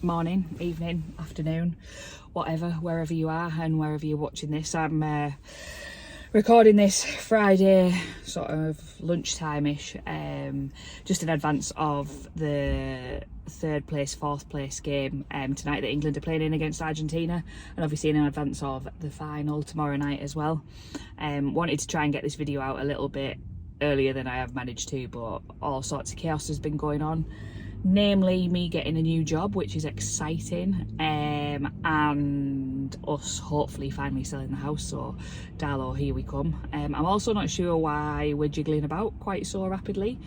morning, evening, afternoon, whatever, wherever you are and wherever you're watching this. I'm recording this Friday, sort of lunchtime-ish, just in advance of the third place, fourth place game tonight that England are playing in against Argentina, and obviously in advance of the final tomorrow night as well. Wanted to try and get this video out a little bit earlier than I have managed to, but all sorts of chaos has been going on, namely me getting a new job, which is exciting, and us hopefully finally selling the house. So Darlo, here we come. I'm also not sure why we're jiggling about quite so rapidly.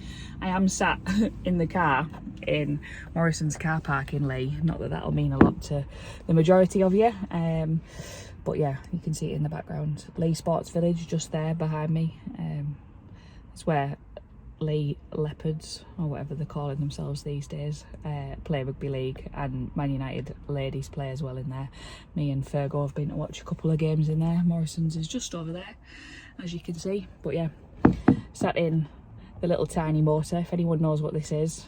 I am sat in the car in Morrison's car park in Leigh. Not that that'll mean a lot to the majority of you, but yeah, you can see it in the background. Leigh Sports Village just there behind me. It's where Leigh Leopards, or whatever they're calling themselves these days, play rugby league, and Man United ladies play as well in there. Me and Fergo have been to watch a couple of games in there. Morrison's is just over there, as you can see. But yeah, sat in the little tiny motor. If anyone knows what this is,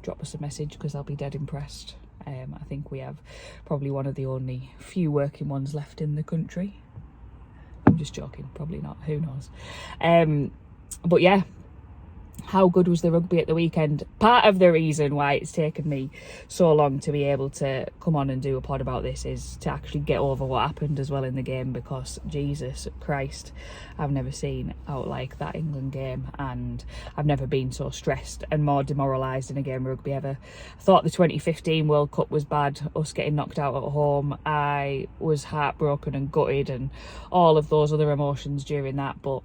drop us a message, because I'll be dead impressed. I think we have probably one of the only few working ones left in the country. I'm just joking, probably not, who knows. But yeah, how good was the rugby at the weekend? Part of the reason why it's taken me so long to be able to come on and do a pod about this is to actually get over what happened as well in the game, because Jesus Christ, I've never seen out like that England game, and I've never been so stressed and more demoralised in a game of rugby ever. I thought the 2015 World Cup was bad, us getting knocked out at home. I was heartbroken and gutted and all of those other emotions during that, but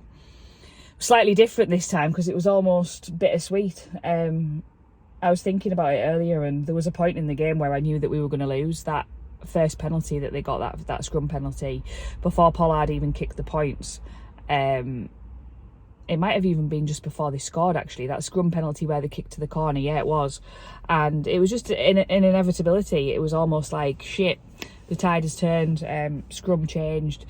slightly different this time because it was almost bittersweet. I was thinking about it earlier, and there was a point in the game where I knew that we were going to lose. That first penalty that they got, that scrum penalty, before Pollard even kicked the points. It might have even been just before they scored, actually. That scrum penalty where they kicked to the corner, yeah, it was. And it was just an inevitability. It was almost like, shit, the tide has turned, scrum changed.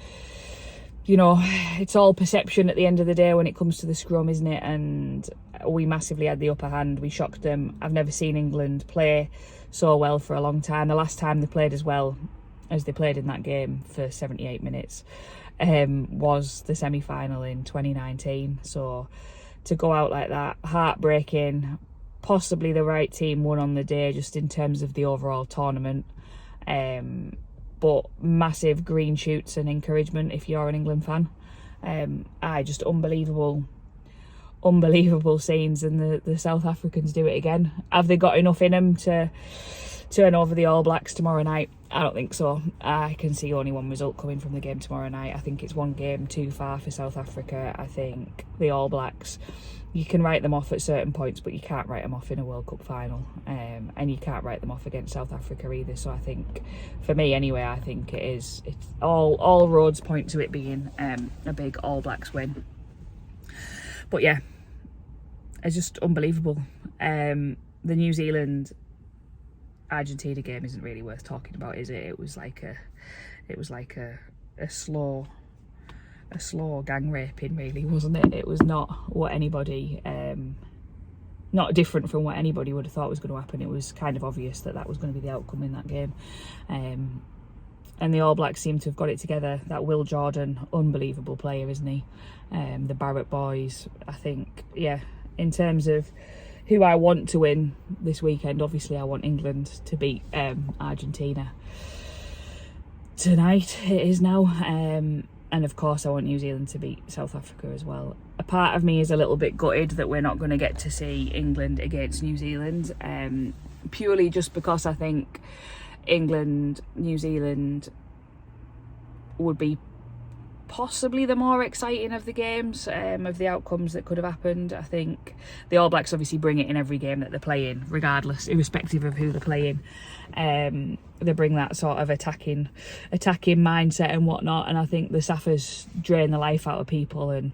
You know, it's all perception at the end of the day when it comes to the scrum, isn't it? And we massively had the upper hand. We shocked them. I've never seen England play so well for a long time. The last time they played as well as they played in that game for 78 minutes was the semi-final in 2019. So to go out like that, heartbreaking. Possibly the right team won on the day, just in terms of the overall tournament. But massive green shoots and encouragement if you're an England fan. Just unbelievable scenes, and the South Africans do it again. Have they got enough in them to turn over the All Blacks tomorrow night? I don't think so. I can see only one result coming from the game tomorrow night. I think it's one game too far for South Africa. I think the All Blacks, you can write them off at certain points, but you can't write them off in a World Cup final, and you can't write them off against South Africa either. So I think, for me anyway, I think it's all roads point to it being a big All Blacks win. But yeah, it's just unbelievable. The New Zealand Argentina game isn't really worth talking about, is it? It was like a slow gang raping, really, wasn't it? It was not what anybody, not different from what anybody would have thought was going to happen. It was kind of obvious that was going to be the outcome in that game. And the All Blacks seem to have got it together. That Will Jordan, unbelievable player, isn't he? The Barrett boys, I think, yeah, in terms of who I want to win this weekend, obviously I want England to beat Argentina tonight, it is now. And of course I want New Zealand to beat South Africa as well. A part of me is a little bit gutted that we're not going to get to see England against New Zealand, purely just because I think England, New Zealand would be possibly the more exciting of the games, of the outcomes that could have happened. I think the All Blacks obviously bring it in every game that they're playing, regardless, irrespective of who they're playing. They bring that sort of attacking mindset and whatnot, and I think the Saffers drain the life out of people, and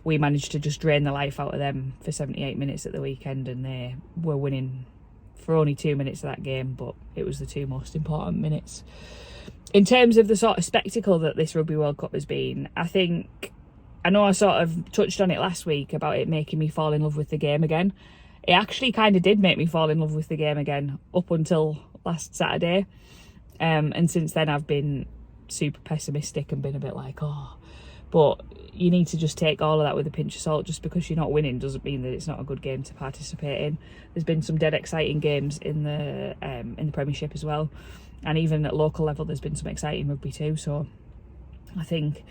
we managed to just drain the life out of them for 78 minutes at the weekend, and they were winning for only 2 minutes of that game, but it was the two most important minutes. In terms of the sort of spectacle that this Rugby World Cup has been, I know I sort of touched on it last week about it making me fall in love with the game again. It actually kind of did make me fall in love with the game again, up until last Saturday. And since then I've been super pessimistic and been a bit like, oh, but you need to just take all of that with a pinch of salt. Just because you're not winning doesn't mean that it's not a good game to participate in. There's been some dead exciting games in the Premiership as well, and even at local level there's been some exciting rugby too. So I think,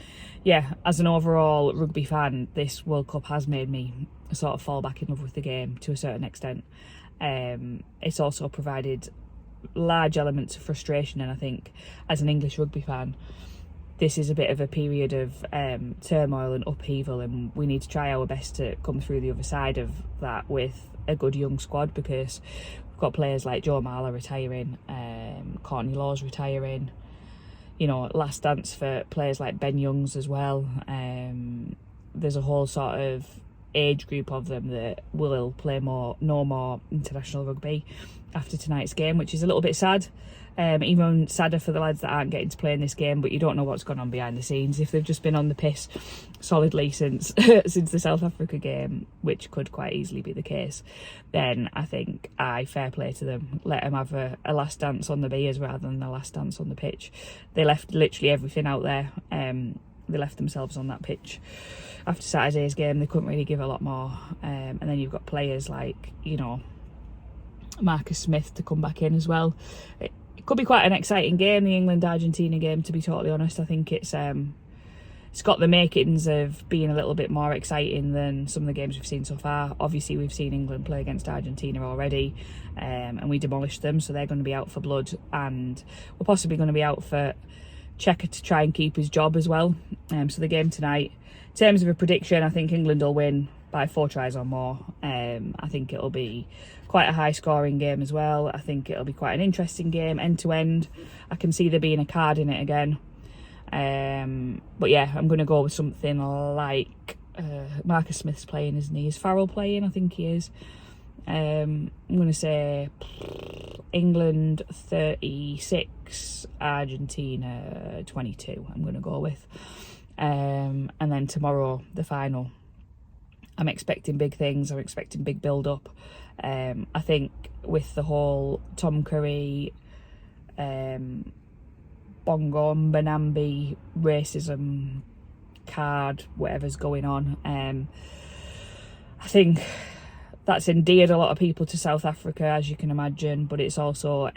yeah, as an overall rugby fan, this World Cup has made me sort of fall back in love with the game to a certain extent. It's also provided large elements of frustration, and I think as an English rugby fan, this is a bit of a period of turmoil and upheaval, and we need to try our best to come through the other side of that with a good young squad, because we've got players like Joe Marler retiring, Courtney Law's retiring, you know, last dance for players like Ben Youngs as well. There's a whole sort of age group of them that will play no more international rugby after tonight's game, which is a little bit sad. Even sadder for the lads that aren't getting to play in this game, but you don't know what's gone on behind the scenes. If they've just been on the piss solidly since since the South Africa game, which could quite easily be the case, then I think fair play to them. Let them have a last dance on the beers rather than a last dance on the pitch. They left literally everything out there. They left themselves on that pitch after Saturday's game. They couldn't really give a lot more. And then you've got players like, you know, Marcus Smith to come back in as well. It could be quite an exciting game, the England-Argentina game, to be totally honest. I think it's got the makings of being a little bit more exciting than some of the games we've seen so far. Obviously, we've seen England play against Argentina already, and we demolished them, so they're going to be out for blood, and we're possibly going to be out for Checker to try and keep his job as well. So the game tonight, in terms of a prediction, I think England will win by 4 tries or more. I think it'll be quite a high scoring game as well. I think it'll be quite an interesting game, end to end. I can see there being a card in it again. But yeah, I'm going to go with something like Marcus Smith's playing, isn't he? Is Farrell playing? I think he is. I'm going to say England 36, Argentina 22. I'm going to go with. And then tomorrow, the final. I'm expecting big things. I'm expecting big build-up. I think with the whole Tom Curry, Bongo Mbonambi racism card, whatever's going on, I think that's endeared a lot of people to South Africa, as you can imagine, but it's also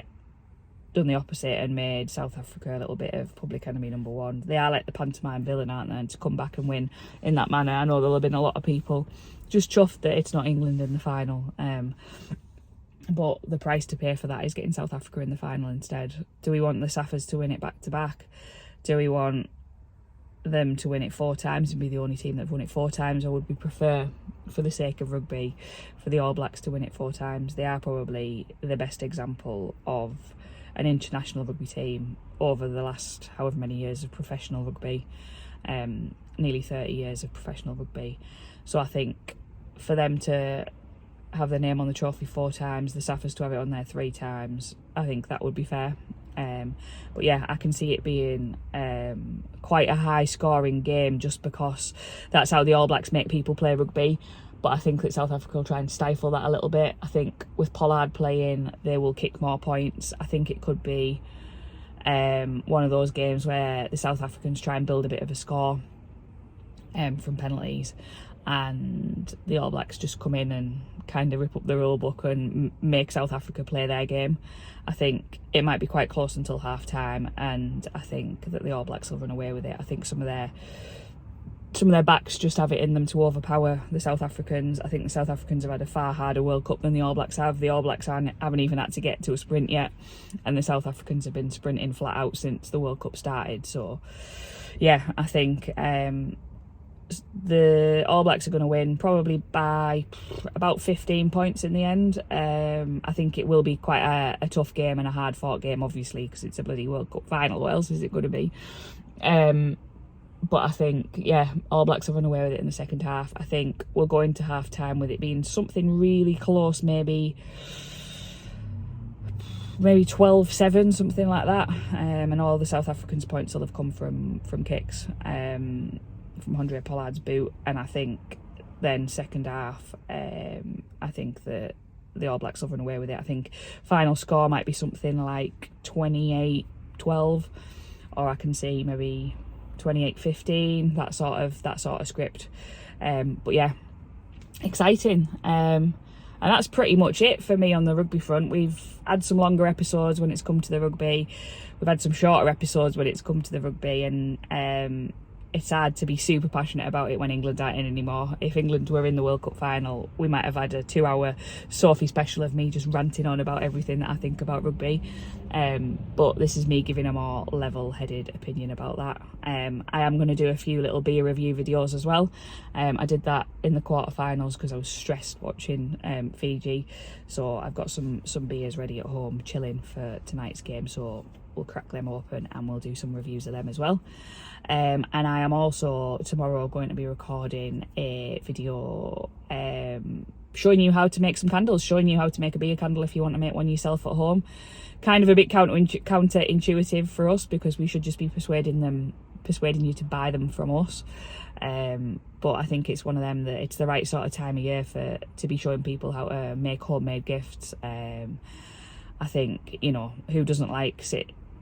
done the opposite and made South Africa a little bit of public enemy number one. They are like the pantomime villain, aren't they? And to come back and win in that manner, I know there'll have been a lot of people just chuffed that it's not England in the final. But the price to pay for that is getting South Africa in the final instead. Do we want the Saffers to win it back to back? Do we want them to win it 4 times and be the only team that have won it 4 times? Or would we prefer, for the sake of rugby, for the All Blacks to win it 4 times? They are probably the best example of an international rugby team over the last however many years of professional rugby, nearly 30 years of professional rugby. So I think for them to have their name on the trophy 4 times, the Saffers to have it on there 3 times, I think that would be fair. But yeah, I can see it being quite a high scoring game, just because that's how the All Blacks make people play rugby. But I think that South Africa will try and stifle that a little bit. I think with Pollard playing, they will kick more points. I think it could be one of those games where the South Africans try and build a bit of a score from penalties, and the All Blacks just come in and kind of rip up the rule book and make South Africa play their game. I think it might be quite close until half time, and I think that the All Blacks will run away with it. I think some of their backs just have it in them to overpower the South Africans. I think the South Africans have had a far harder World Cup than the All Blacks have. The All Blacks haven't even had to get to a sprint yet, and the South Africans have been sprinting flat out since the World Cup started. So yeah, I think the All Blacks are going to win probably by about 15 points in the end. I think it will be quite a tough game and a hard fought game, obviously, because it's a bloody World Cup final. What else is it going to be? But I think, yeah, All Blacks have run away with it in the second half. I think we'll go into half time with it being something really close, maybe 12-7, something like that. And all the South Africans' points will have come from kicks, from Andre Pollard's boot. And I think then second half, I think that the All Blacks will run away with it. I think final score might be something like 28-12, or I can see maybe 28-15, that sort of script. But yeah, exciting. And that's pretty much it for me on the rugby front. We've had some longer episodes when it's come to the rugby. We've had some shorter episodes when it's come to the rugby, and it's hard to be super passionate about it when England aren't in anymore. If England were in the World Cup final, we might have had a 2-hour Sophie special of me just ranting on about everything that I think about rugby. But this is me giving a more level-headed opinion about that. I am going to do a few little beer review videos as well. I did that in the quarterfinals because I was stressed watching Fiji. So I've got some beers ready at home, chilling for tonight's game. So we'll crack them open and we'll do some reviews of them as well. And I am also tomorrow going to be recording a video showing you how to make some candles, showing you how to make a beer candle if you want to make one yourself at home. Kind of a bit counterintuitive for us, because we should just be persuading you to buy them from us. But I think it's one of them that it's the right sort of time of year to be showing people how to make homemade gifts. I think, you know, who doesn't like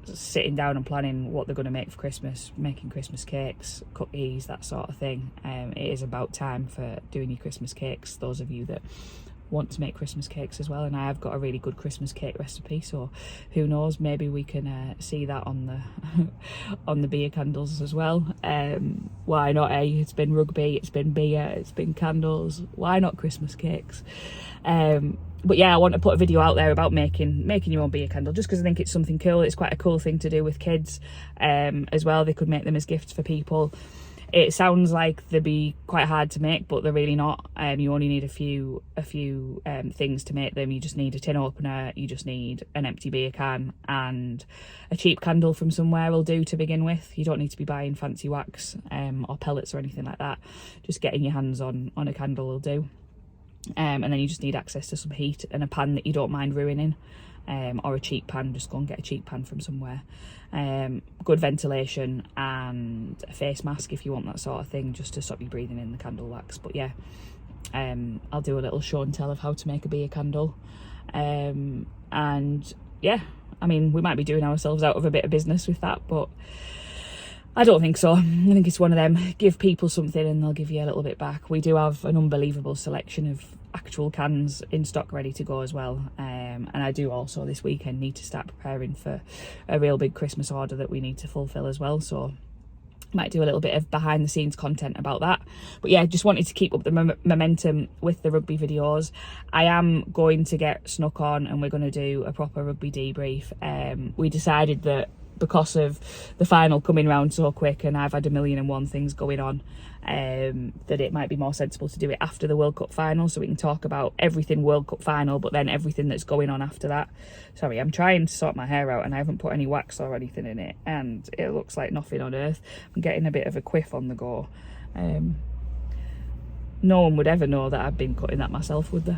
sitting down and planning what they're going to make for Christmas, making Christmas cakes, cookies, that sort of thing. It is about time for doing your Christmas cakes, those of you that want to make Christmas cakes as well. And I have got a really good Christmas cake recipe, so who knows, maybe we can see that on the on the beer candles as well. Why not, eh? It's been rugby, it's been beer, it's been candles, why not Christmas cakes? But yeah, I want to put a video out there about making your own beer candle, just because I think it's something cool. It's quite a cool thing to do with kids as well. They could make them as gifts for people. It sounds like they'd be quite hard to make, but they're really not. You only need a few things to make them. You just need a tin opener, you just need an empty beer can, and a cheap candle from somewhere will do to begin with. You don't need to be buying fancy wax or pellets or anything like that. Just getting your hands on a candle will do. And then you just need access to some heat and a pan that you don't mind ruining, or a cheap pan. Just go and get a cheap pan from somewhere. Good ventilation and a face mask if you want that sort of thing, just to stop you breathing in the candle wax. But yeah, I'll do a little show and tell of how to make a beer candle. And yeah, I mean, we might be doing ourselves out of a bit of business with that, but I don't think so. I think it's one of them, give people something and they'll give you a little bit back. We do have an unbelievable selection of actual cans in stock ready to go as well. And I do also this weekend need to start preparing for a real big Christmas order that we need to fulfill as well. So might do a little bit of behind the scenes content about that. But yeah, just wanted to keep up the momentum with the rugby videos. I am going to get snuck on and we're going to do a proper rugby debrief. We decided that because of the final coming round so quick and I've had 1,000,001 things going on, that it might be more sensible to do it after the World Cup final, so we can talk about everything World Cup final, but then everything that's going on after that. Sorry, I'm trying to sort my hair out and I haven't put any wax or anything in it, and it looks like nothing on earth. I'm getting a bit of a quiff on the go. No one would ever know that I've been cutting that myself, would they?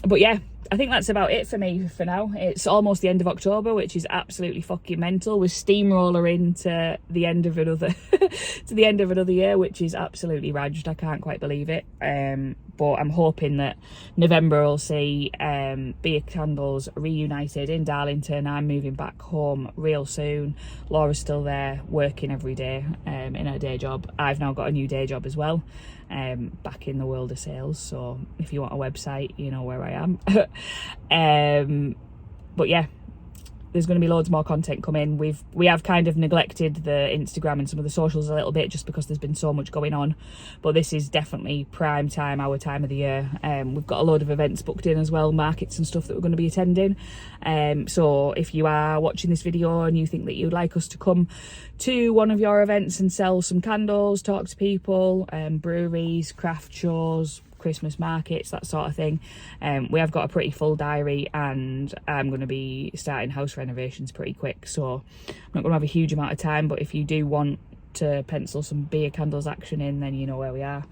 But yeah, I think that's about it for me for now. It's almost the end of October, which is absolutely fucking mental. We're steamroller into the end of another to the end of another year, which is absolutely raged. I can't quite believe it. But I'm hoping that November will see Beer Can-dles reunited in Darlington. I'm moving back home real soon. Laura's still there working every day in her day job. I've now got a new day job as well, back in the world of sales. So if you want a website, you know where I am. But yeah, there's going to be loads more content coming. We have kind of neglected the Instagram and some of the socials a little bit just because there's been so much going on, but this is definitely prime time, our time of the year. We've got a load of events booked in as well, markets and stuff that we're going to be attending. So if you are watching this video and you think that you'd like us to come to one of your events and sell some candles, talk to people, breweries, craft shows, Christmas markets, that sort of thing, we have got a pretty full diary, and I'm going to be starting house renovations pretty quick, so I'm not going to have a huge amount of time. But if you do want to pencil some Beer Can-dles action in, then you know where we are.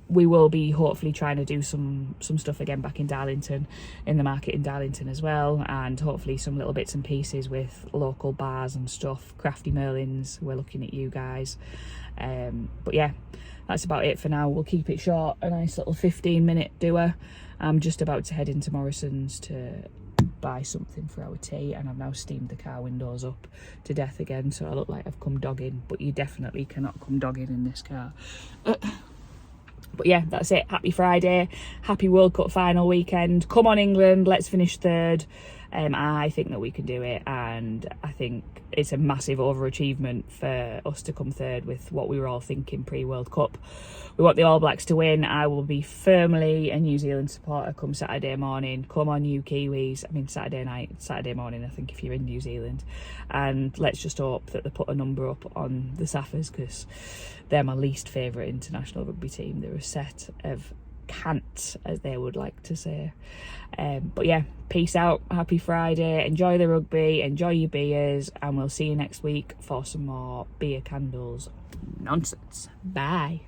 We will be hopefully trying to do some stuff again back in Darlington, in the market in Darlington as well, and hopefully some little bits and pieces with local bars and stuff. Crafty Merlins, we're looking at you guys. But yeah, that's about it for now. We'll keep it short, a nice little 15-minute doer. I'm just about to head into Morrison's to buy something for our tea, and I've now steamed the car windows up to death again, so I look like I've come dogging, but you definitely cannot come dogging in this car. But yeah, that's it. Happy Friday, happy World Cup final weekend. Come on England, let's finish third. I think that we can do it, and I think it's a massive overachievement for us to come third with what we were all thinking pre-World Cup. We want the All Blacks to win. I will be firmly a New Zealand supporter come Saturday morning. Come on you Kiwis. I mean Saturday night, Saturday morning I think if you're in New Zealand. And let's just hope that they put a number up on the Saffers, because they're my least favourite international rugby team. They're a set of cants, as they would like to say. But yeah, peace out, happy Friday, enjoy the rugby, enjoy your beers, and we'll see you next week for some more Beer Candles nonsense. Bye.